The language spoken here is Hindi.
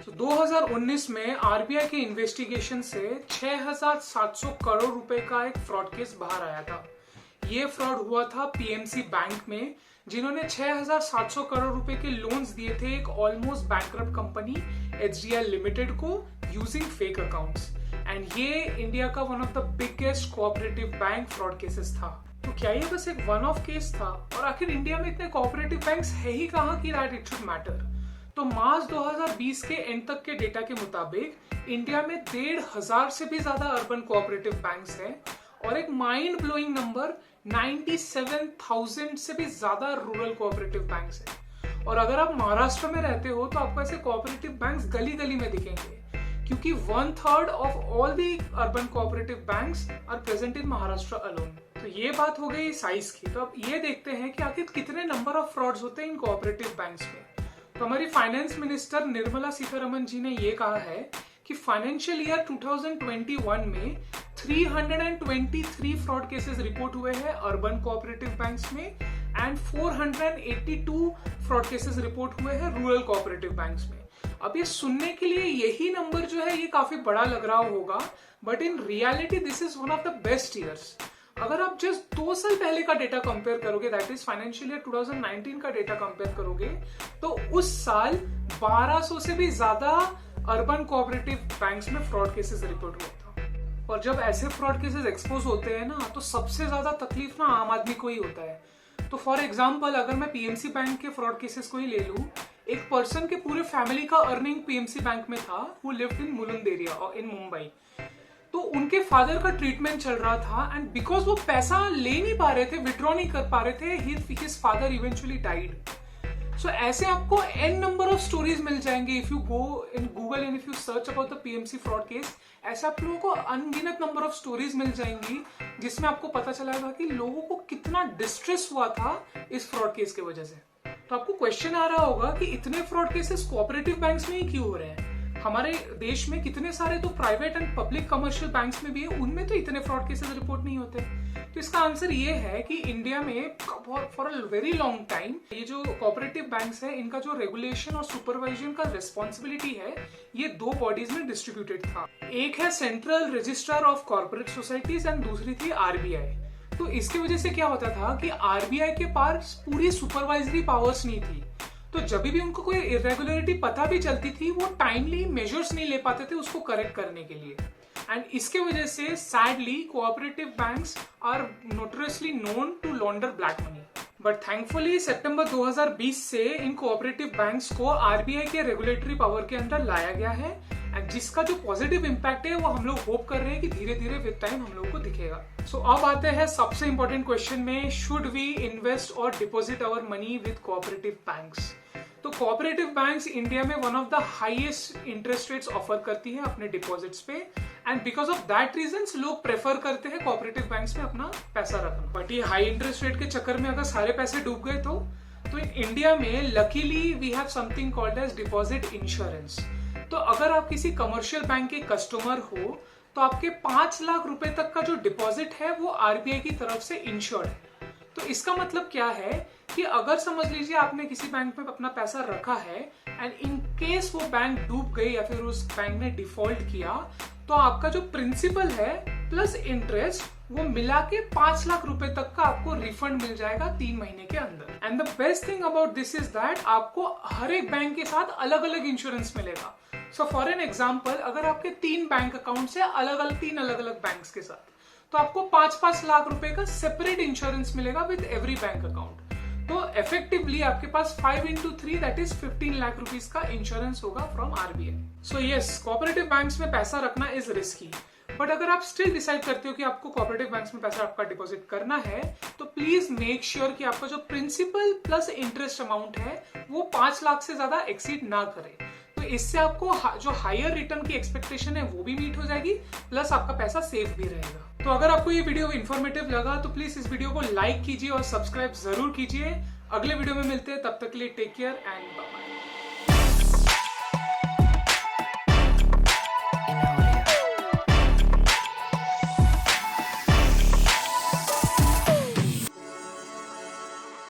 तो 2019 में आरबीआई के इन्वेस्टिगेशन से 6,700 करोड़ रुपए का एक फ्रॉड केस बाहर आया था। ये फ्रॉड हुआ था पीएमसी बैंक में, जिन्होंने 6,700 करोड़ रुपए के लोन्स दिए थे एक almost bankrupt company HDL limited को यूजिंग फेक अकाउंट्स। एंड ये इंडिया का one of the biggest cooperative bank fraud cases था। तो क्या ये बस एक वन ऑफ केस था? और आखिर इंडिया में इतने कोऑपरेटिव बैंक्स है ही कहां कि दैट इट शुड मैटर? तो मार्च 2020 के एंड तक के डेटा के मुताबिक इंडिया में 1,500 से भी ज्यादा अर्बन कोऑपरेटिव बैंक्स हैं और एक माइंड ब्लोइंग नंबर 97,000 से भी ज्यादा रूरल कोऑपरेटिव बैंक्स हैं। और अगर आप महाराष्ट्र में रहते हो तो आपको ऐसे कोऑपरेटिव बैंक्स गली गली में दिखेंगे, क्योंकि 1/3 of all the urban cooperative banks are present in Maharashtra alone. तो ये बात हो गई साइज की। तो अब ये देखते हैं कि आखिर कितने नंबर ऑफ फ्रॉड्स होते हैं इन कोऑपरेटिव बैंक्स में। तो हमारी फाइनेंस मिनिस्टर निर्मला सीतारमण जी ने ये कहा है कि फाइनेंशियल ईयर 2021 में 323 फ्रॉड केसेस रिपोर्ट हुए हैं अर्बन कोऑपरेटिव बैंक्स में एंड 482 फ्रॉड केसेस रिपोर्ट हुए हैं रूरल कोऑपरेटिव बैंक्स में। अब ये सुनने के लिए यही नंबर जो है ये काफी बड़ा लग रहा होगा, but in reality this is one of the best years. अगर आप जस्ट 2 साल पहले का डेटा कंपेयर करोगे, दैट इज फाइनेंशियल ईयर 2019 का डेटा कंपेयर करोगे, तो उस साल 1200 से भी ज्यादा अर्बन कोऑपरेटिव बैंक्स में फ्रॉड केसेस रिपोर्ट हुआ था। और जब ऐसे फ्रॉड केसेस एक्सपोज होते हैं ना, तो सबसे ज्यादा तकलीफ ना आम आदमी को ही होता है। तो फॉर एग्जाम्पल, अगर मैं पीएमसी बैंक के फ्रॉड केसेस को ही ले लूं, एक पर्सन के पूरे फैमिली का अर्निंग पीएमसी बैंक में था, who lived in Mulund area और इन मुंबई। तो उनके फादर का ट्रीटमेंट चल रहा था एंड बिकॉज वो पैसा ले नहीं पा रहे थे, विड्रॉ नहीं कर पा रहे थे, हिज फादर इवेंचुअली डाइड। सो ऐसे आपको एन नंबर ऑफ स्टोरीज मिल जाएंगे if you go in Google and if you search about the PMC fraud case. ऐसे आप लोगों को अनगिनत नंबर ऑफ स्टोरीज मिल जाएंगी जिसमें आपको पता चलेगा कि लोगों को कितना डिस्ट्रेस हुआ था इस फ्रॉड केस की वजह से। तो आपको क्वेश्चन आ रहा होगा कि इतने फ्रॉड केसेस कोऑपरेटिव बैंक्स में ही क्यों हो रहे हैं? हमारे देश में कितने सारे तो private and public commercial banks में भी है, उनमें तो इतने फ्रॉड केसेस रिपोर्ट नहीं होते। तो इसका आंसर ये है कि इंडिया में for a very long time ये जो कोऑपरेटिव बैंक्स है, इनका जो रेगुलेशन और सुपरवाइजन का रिस्पॉन्सिबिलिटी है, ये 2 बॉडीज में डिस्ट्रीब्यूटेड था। एक है central registrar of corporate societies and दूसरी थी आरबीआई। तो इसकी वजह से क्या होता था कि आरबीआई के पास पूरी सुपरवाइजरी पावर्स नहीं थी। तो जब भी उनको कोई इरेगुलरिटी पता भी चलती थी, वो टाइमली मेजर्स नहीं ले पाते थे उसको करेक्ट करने के लिए। एंड इसके वजह से sadly cooperative banks are notoriously known to launder black money. But thankfully सितंबर 2020 से इन कोऑपरेटिव बैंक्स को आरबीआई के रेगुलेटरी पावर के अंदर लाया गया है, एंड जिसका जो पॉजिटिव इम्पैक्ट है वो हम लोग होप कर रहे हैं कि धीरे धीरे विद टाइम हम लोग को दिखेगा। सो अब आते हैं सबसे इंपॉर्टेंट क्वेश्चन में, शुड वी इन्वेस्ट और deposit our money with cooperative banks? तो कोऑपरेटिव बैंक्स इंडिया में one of the highest interest rates offer करती है अपने डिपॉजिट्स पे, and because of that reasons लोग प्रेफर करते हैं कोऑपरेटिव बैंक्स में अपना पैसा रखना। बट ये हाई इंटरेस्ट रेट के चक्कर में अगर सारे पैसे डूब गए तो इन इंडिया में luckily we have something called as deposit insurance. तो अगर आप किसी कमर्शियल बैंक के कस्टमर हो तो आपके 5 लाख रुपए तक का जो डिपॉजिट है वो आरबीआई की तरफ से इंश्योर्ड है। तो इसका मतलब क्या है कि अगर समझ लीजिए आपने किसी बैंक में अपना पैसा रखा है एंड इन केस वो बैंक डूब गई या फिर उस बैंक ने डिफॉल्ट किया, तो आपका जो प्रिंसिपल है प्लस इंटरेस्ट वो मिला के 5 लाख रुपए तक का आपको रिफंड मिल जाएगा 3 महीने के अंदर। And the best thing about this is that आपको हर एक बैंक के साथ अलग अलग इंश्योरेंस मिलेगा। सो फॉर एन एग्जाम्पल, अगर आपके 3 बैंक अकाउंट्स है अलग अलग बैंक्स के साथ, तो आपको 5-5 लाख रुपए का सेपरेट इंश्योरेंस मिलेगा विद एवरी बैंक अकाउंट। तो इफेक्टिवली आपके पास 5 into 3 that is 15 lakh rupees का इंश्योरेंस होगा from RBI. So yes, cooperative banks में पैसा रखना इज रिस्की, बट अगर आप स्टिल डिसाइड करते हो कि आपको कोऑपरेटिव बैंक्स में पैसा आपका डिपॉजिट करना है, तो प्लीज मेक श्योर कि आपका जो प्रिंसिपल प्लस इंटरेस्ट अमाउंट है वो 5 लाख से ज्यादा एक्सीड ना करे। तो इससे आपको जो हायर रिटर्न की एक्सपेक्टेशन है वो भी मीट हो जाएगी, प्लस आपका पैसा सेफ भी रहेगा। तो अगर आपको ये वीडियो इन्फॉर्मेटिव लगा तो प्लीज इस वीडियो को लाइक कीजिए और सब्सक्राइब जरूर कीजिए। अगले वीडियो में मिलते हैं, तब तक के लिए टेक केयर एंड बाय।